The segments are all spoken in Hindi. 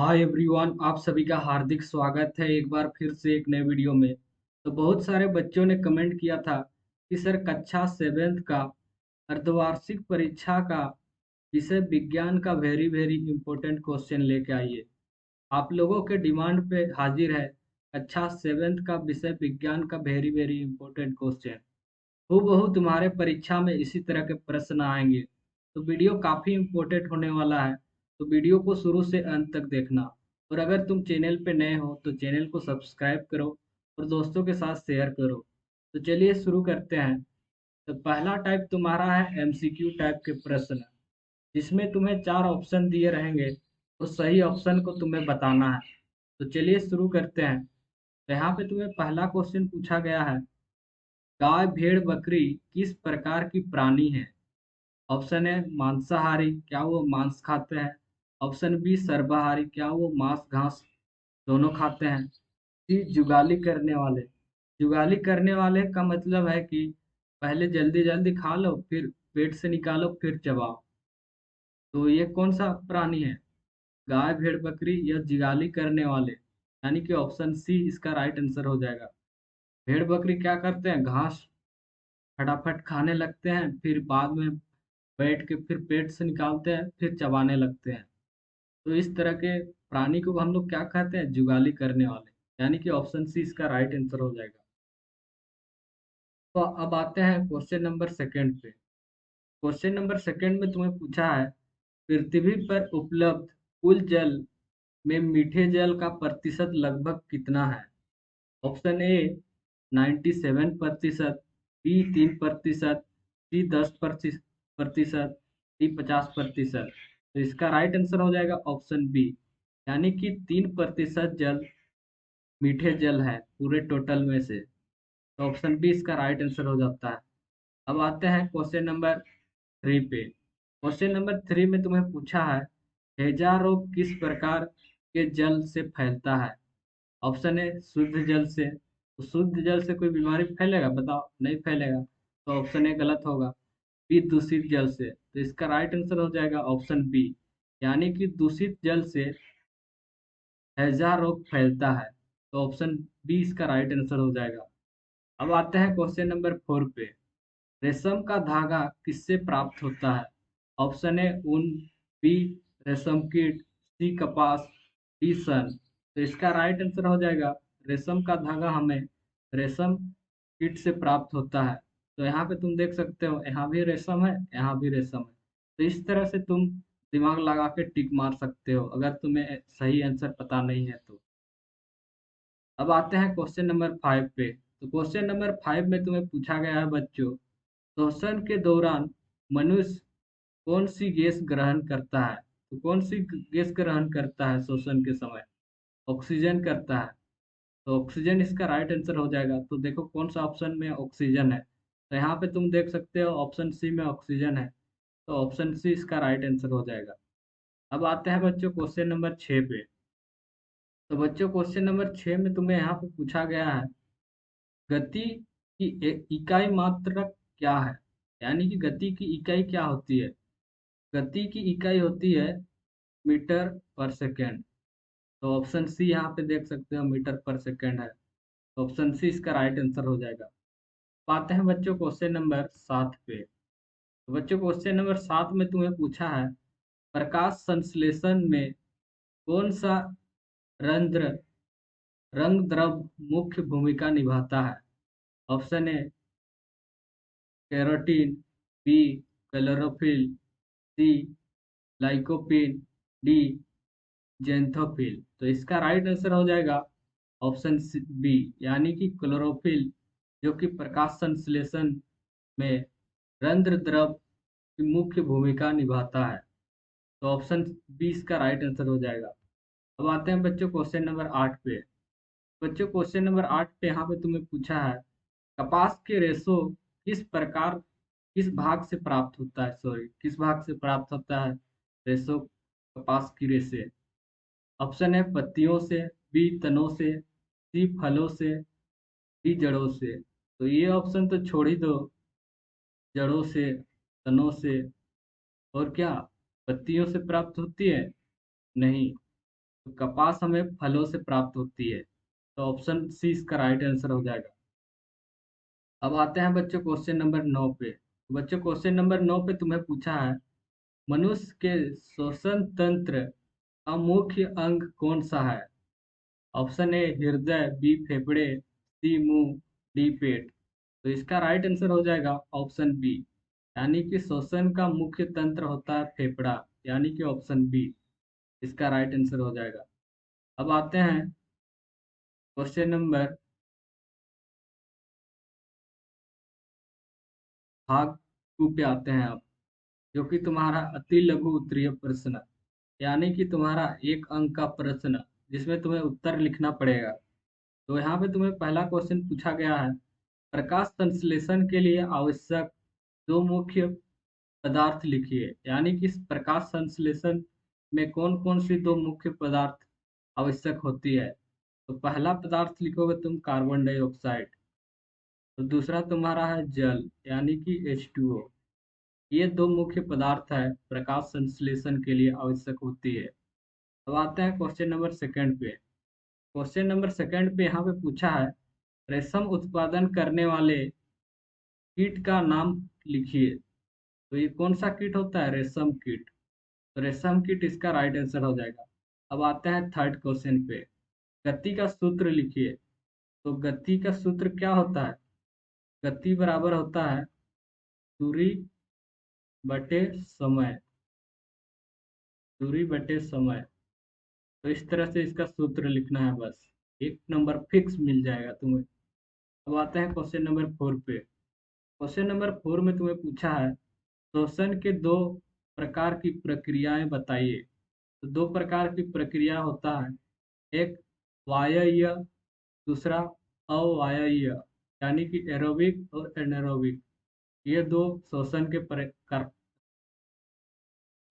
हाय एवरीवन, आप सभी का हार्दिक स्वागत है एक बार फिर से एक नए वीडियो में। तो बहुत सारे बच्चों ने कमेंट किया था कि सर कक्षा 7th का अर्धवार्षिक परीक्षा का विषय विज्ञान का वेरी वेरी इंपॉर्टेंट क्वेश्चन लेके आइए। आप लोगों के डिमांड पे हाजिर है कक्षा 7th का विषय विज्ञान का वेरी वेरी इंपॉर्टेंट क्वेश्चन। हूबहू तुम्हारे परीक्षा में इसी तरह के प्रश्न आएंगे। तो वीडियो काफ़ी इम्पोर्टेंट होने वाला है। तो वीडियो को शुरू से अंत तक देखना। और अगर तुम चैनल पे नए हो तो चैनल को सब्सक्राइब करो और दोस्तों के साथ शेयर करो। तो चलिए शुरू करते हैं। तो पहला टाइप तुम्हारा है एमसीक्यू टाइप के प्रश्न, जिसमें तुम्हें 4 ऑप्शन दिए रहेंगे। उस सही ऑप्शन को तुम्हें बताना है। तो चलिए शुरू करते हैं। तो यहाँ पे तुम्हें पहला क्वेश्चन पूछा गया है, गाय भेड़ बकरी किस प्रकार की प्राणी है? ऑप्शन ए मांसाहारी, क्या वो मांस खाते हैं? ऑप्शन बी सर्वाहारी, क्या वो मांस घास दोनों खाते हैं? सी जुगाली करने वाले। जुगाली करने वाले का मतलब है कि पहले जल्दी जल्दी खा लो, फिर पेट से निकालो, फिर चबाओ। तो ये कौन सा प्राणी है? गाय भेड़ बकरी या जुगाली करने वाले? यानी कि ऑप्शन सी इसका राइट आंसर हो जाएगा। भेड़ बकरी क्या करते हैं? घास फटाफट खाने लगते हैं, फिर बाद में बैठ के फिर पेट से निकालते हैं, फिर चबाने लगते हैं। तो इस तरह के प्राणी को हम लोग क्या कहते हैं? जुगाली करने वाले। यानी कि ऑप्शन सी इसका राइट आंसर हो जाएगा। तो अब आते हैं क्वेश्चन नंबर सेकंड पे। क्वेश्चन नंबर सेकंड में तुम्हें पूछा है, पृथ्वी पर उपलब्ध कुल जल में मीठे जल का प्रतिशत लगभग कितना है? Option A 97%, B 3%, C 10%, D 50%। तो इसका राइट आंसर हो जाएगा ऑप्शन बी, यानी कि 3% जल मीठे जल है पूरे टोटल में से। तो ऑप्शन बी इसका राइट आंसर हो जाता है। अब आते हैं क्वेश्चन नंबर 3 पे। क्वेश्चन नंबर 3 में तुम्हें पूछा है, हैजा रोग किस प्रकार के जल से फैलता है? ऑप्शन ए शुद्ध जल से। तो शुद्ध जल से कोई बीमारी फैलेगा? बताओ, नहीं फैलेगा। तो ऑप्शन ए गलत होगा। बी दूषित जल से। तो इसका राइट आंसर हो जाएगा ऑप्शन बी, यानी कि दूषित जल से हैजा रोग फैलता है। तो ऑप्शन बी इसका राइट आंसर हो जाएगा। अब आते हैं क्वेश्चन नंबर 4 पे। रेशम का धागा किससे प्राप्त होता है? ऑप्शन ए ऊन, बी रेशम कीट, सी कपास, डी सन। तो इसका राइट आंसर हो जाएगा, रेशम का धागा हमें रेशम कीट से प्राप्त होता है। तो यहाँ पे तुम देख सकते हो, यहाँ भी रेशम है, यहाँ भी रेशम है। तो इस तरह से तुम दिमाग लगा के टिक मार सकते हो अगर तुम्हें सही आंसर पता नहीं है तो। अब आते हैं क्वेश्चन नंबर 5 पे। तो क्वेश्चन नंबर 5 में तुम्हें पूछा गया है बच्चों, श्वसन के दौरान मनुष्य कौन सी गैस ग्रहण करता है? तो कौन सी गैस ग्रहण करता है श्वसन के समय? ऑक्सीजन करता है। तो ऑक्सीजन इसका राइट आंसर हो जाएगा। तो देखो कौन सा ऑप्शन में ऑक्सीजन है। तो यहाँ पे तुम देख सकते हो ऑप्शन सी में ऑक्सीजन है। तो ऑप्शन सी इसका राइट आंसर हो जाएगा। अब आते हैं बच्चों क्वेश्चन नंबर 6 पे। तो बच्चों क्वेश्चन नंबर 6 में तुम्हें यहाँ पे पूछा गया है, गति की इकाई मात्रक क्या है? यानी कि गति की इकाई क्या होती है? गति की इकाई होती है मीटर पर सेकेंड। तो ऑप्शन सी यहाँ पे देख सकते हो मीटर पर सेकेंड है। तो ऑप्शन सी इसका राइट आंसर हो जाएगा। तो आते हैं बच्चों क्वेश्चन नंबर 7 पे। तो बच्चों क्वेश्चन नंबर 7 में तुम्हें पूछा है, प्रकाश संश्लेषण में कौन सा रंध्र रंग द्रव मुख्य भूमिका निभाता है? Option A carotene, B chlorophyll, C lycopene, D xanthophyll. तो इसका राइट आंसर हो जाएगा ऑप्शन बी, यानी कि क्लोरोफिल, जो कि प्रकाश संश्लेषण में रंध्र द्रव की मुख्य भूमिका निभाता है। तो ऑप्शन बी इसका राइट आंसर हो जाएगा। अब आते हैं बच्चों क्वेश्चन नंबर 8 पे। बच्चों क्वेश्चन नंबर 8 पे यहाँ पे तुम्हें पूछा है, कपास के रेशो किस प्रकार किस भाग से प्राप्त होता है? सॉरी, किस भाग से प्राप्त होता है रेशो? कपास की रेशे। ऑप्शन है पत्तियों से, बी तनों से, सी फलों से, डी जड़ों से। तो ये ऑप्शन तो छोड़ ही दो, जड़ों से, तनों से, और क्या पत्तियों से प्राप्त होती है? नहीं। तो कपास हमें फलों से प्राप्त होती है, तो ऑप्शन सी इसका राइट आंसर हो जाएगा। अब आते हैं बच्चों क्वेश्चन नंबर 9 पे। तो बच्चों क्वेश्चन नंबर 9 पे तुम्हें पूछा है, मनुष्य के श्वसन तंत्र का मुख्य अंग कौन सा है? ऑप्शन ए हृदय, बी फेफड़े, सी मुंह, डी पेट। तो इसका राइट आंसर हो जाएगा ऑप्शन बी, यानी कि श्वसन का मुख्य तंत्र होता है फेफड़ा, यानी कि ऑप्शन बी इसका राइट आंसर हो जाएगा। अब आते हैं क्वेश्चन नंबर भाग 2 पे आते हैं आप, जो कि तुम्हारा अति लघु उत्तरीय प्रश्न, यानी कि तुम्हारा 1 अंक का प्रश्न जिसमें तुम्हें उत्तर लिखना पड़ेगा। तो यहाँ पे तुम्हें पहला क्वेश्चन पूछा गया है, प्रकाश संश्लेषण के लिए आवश्यक 2 मुख्य पदार्थ लिखिए, यानी कि इस प्रकाश संश्लेषण में कौन कौन सी 2 मुख्य पदार्थ आवश्यक होती है? तो पहला पदार्थ लिखोगे तुम कार्बन डाइऑक्साइड, तो दूसरा तुम्हारा है जल, यानी कि H2O। ये 2 मुख्य पदार्थ है प्रकाश संश्लेषण के लिए आवश्यक होती है। अब आते हैं क्वेश्चन नंबर सेकंड पे। क्वेश्चन नंबर सेकंड पे यहाँ पे पूछा है, रेशम उत्पादन करने वाले कीट का नाम लिखिए। तो ये कौन सा कीट होता है? रेशम कीट। तो रेशम कीट इसका राइट आंसर हो जाएगा। अब आते हैं थर्ड क्वेश्चन पे, गति का सूत्र लिखिए। तो गति का सूत्र क्या होता है? गति बराबर होता है दूरी बटे समय, दूरी बटे समय। तो इस तरह से इसका सूत्र लिखना है, बस 1 नंबर फिक्स मिल जाएगा तुम्हें। अब आते हैं क्वेश्चन नंबर 4 पे। क्वेश्चन नंबर 4 में तुम्हें पूछा है, श्वसन के 2 प्रकार की प्रक्रियाएं बताइए। तो 2 प्रकार की प्रक्रिया होता है, एक वायवीय, दूसरा अवायवीय, यानी कि एरोबिक और एनारोबिक। ये 2 श्वसन के प्रकार।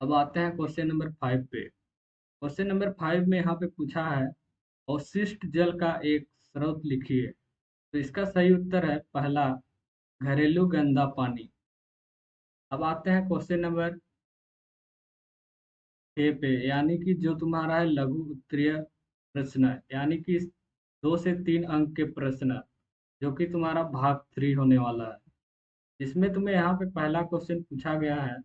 अब आते हैं क्वेश्चन नंबर 5 पे। क्वेश्चन नंबर 5 में यहाँ पे पूछा है, अवशिष्ट जल का एक स्रोत लिखिए। तो इसका सही उत्तर है पहला, घरेलू गंदा पानी। अब आते हैं क्वेश्चन नंबर 6 पे, यानी कि जो तुम्हारा है लघु उत्तरीय प्रश्न, यानी कि 2 से 3 अंक के प्रश्न, जो कि तुम्हारा भाग 3 होने वाला है। इसमें तुम्हें यहाँ पे पहला क्वेश्चन पूछा गया है,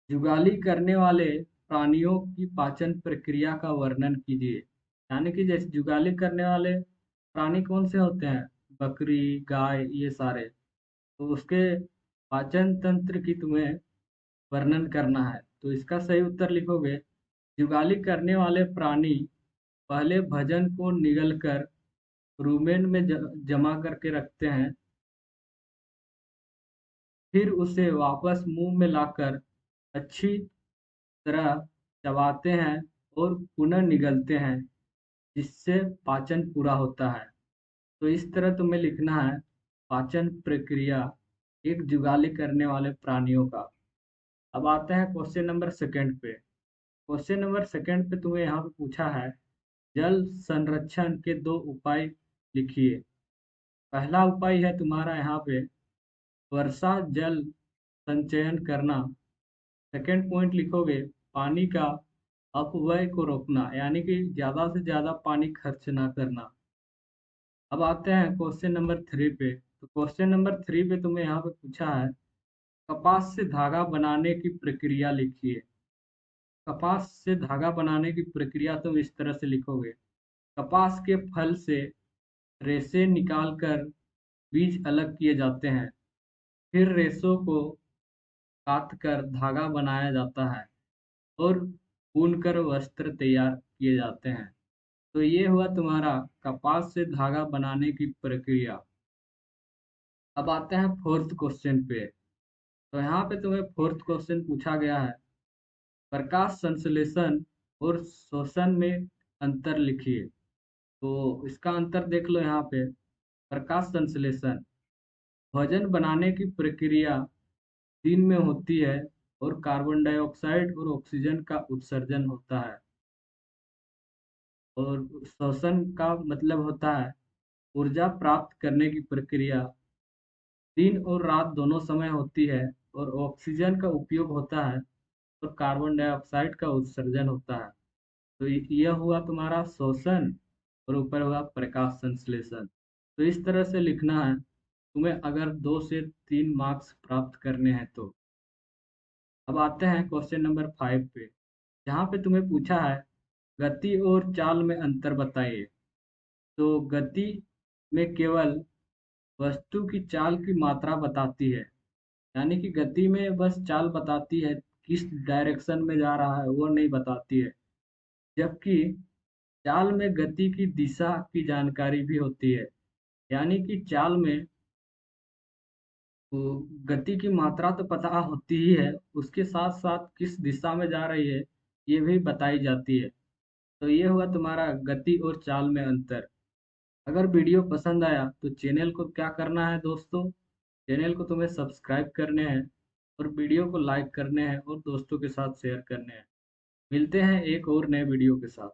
जुगाली करने वाले प्राणियों की पाचन प्रक्रिया का वर्णन कीजिए। यानी कि जैसे जुगाली करने वाले प्राणी कौन से होते हैं? बकरी, गाय, ये सारे। तो उसके पाचन तंत्र की तुम्हें वर्णन करना है। तो इसका सही उत्तर लिखोगे, जुगाली करने वाले प्राणी पहले भोजन को निगल कर रूमेन में जमा करके रखते हैं, फिर उसे वापस मुंह में लाकर अच्छी तरह चबाते हैं और पुनः निगलते हैं, जिससे पाचन पूरा होता है। तो इस तरह तुम्हें लिखना है पाचन प्रक्रिया एक जुगाली करने वाले प्राणियों का। अब आते हैं क्वेश्चन नंबर सेकंड पे। क्वेश्चन नंबर सेकंड पे तुम्हें यहाँ पे पूछा है, जल संरक्षण के 2 उपाय लिखिए। पहला उपाय है तुम्हारा यहाँ पे वर्षा जल संचयन करना। सेकंड पॉइंट लिखोगे पानी का अपव्यय को रोकना, यानी कि ज़्यादा से ज़्यादा पानी खर्च ना करना। अब आते हैं क्वेश्चन नंबर 3 पे। तो क्वेश्चन नंबर 3 पे तुम्हें यहाँ पे पूछा है, कपास से धागा बनाने की प्रक्रिया लिखिए। कपास से धागा बनाने की प्रक्रिया तुम इस तरह से लिखोगे, कपास के फल से रेशे निकालकर बीज अलग किए जाते हैं, फिर रेशों को काटकर धागा बनाया जाता है और बुनकर वस्त्र तैयार किए जाते हैं। तो ये हुआ तुम्हारा कपास से धागा बनाने की प्रक्रिया। अब आते हैं फोर्थ क्वेश्चन पे। तो यहाँ पे तुम्हें फोर्थ क्वेश्चन पूछा गया है, प्रकाश संश्लेषण और शोषण में अंतर लिखिए। तो इसका अंतर देख लो यहाँ पे, प्रकाश संश्लेषण भोजन बनाने की प्रक्रिया दिन में होती है और कार्बन डाइऑक्साइड और ऑक्सीजन का उत्सर्जन होता है, और श्वसन का मतलब होता है ऊर्जा प्राप्त करने की प्रक्रिया दिन और रात दोनों समय होती है, और ऑक्सीजन का उपयोग होता है और कार्बन डाइऑक्साइड का उत्सर्जन होता है। तो यह हुआ तुम्हारा शोषण और ऊपर हुआ प्रकाश संश्लेषण। तो इस तरह से लिखना है तुम्हें, अगर 2 से 3 मार्क्स प्राप्त करने हैं तो। अब आते हैं क्वेश्चन नंबर 5 पे, जहाँ पे तुम्हें पूछा है गति और चाल में अंतर बताइए। तो गति में केवल वस्तु की चाल की मात्रा बताती है, यानी कि गति में बस चाल बताती है, किस डायरेक्शन में जा रहा है वो नहीं बताती है। जबकि चाल में गति की दिशा की जानकारी भी होती है, यानी कि चाल में वो गति की मात्रा तो पता होती ही है, उसके साथ साथ किस दिशा में जा रही है ये भी बताई जाती है। तो ये हुआ तुम्हारा गति और चाल में अंतर। अगर वीडियो पसंद आया तो चैनल को क्या करना है दोस्तों, चैनल को तुम्हें सब्सक्राइब करने हैं और वीडियो को लाइक करने हैं और दोस्तों के साथ शेयर करने हैं। मिलते हैं एक और नए वीडियो के साथ।